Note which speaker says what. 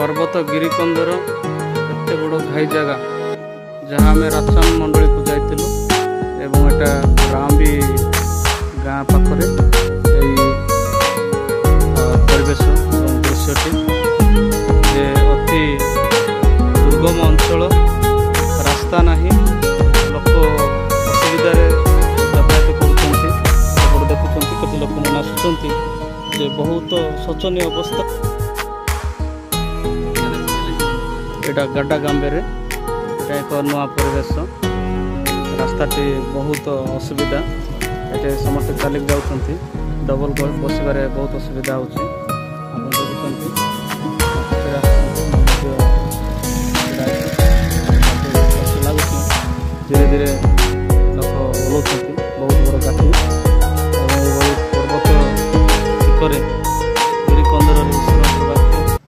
Speaker 1: पर्वत गिरिकंदर एत बड़ घाई जगह जहाँ आम राजस्थान मंडली को जाइलु एवं एटा रामबी गाँ पाखरे परिवेश दृश्यटी जे अति दुर्गम अंचल रास्ता नहीं लोक असुविधा यातायात कर देखुं लोक मैंने आसुँच बहुत शोचनीय अवस्था एटा गाडा गांबेरे एक नुआ परिवेश रास्ताटी बहुत असुविधा ये समस्त चलिक जाऊँ डबल बसबार बहुत असुविधा होची।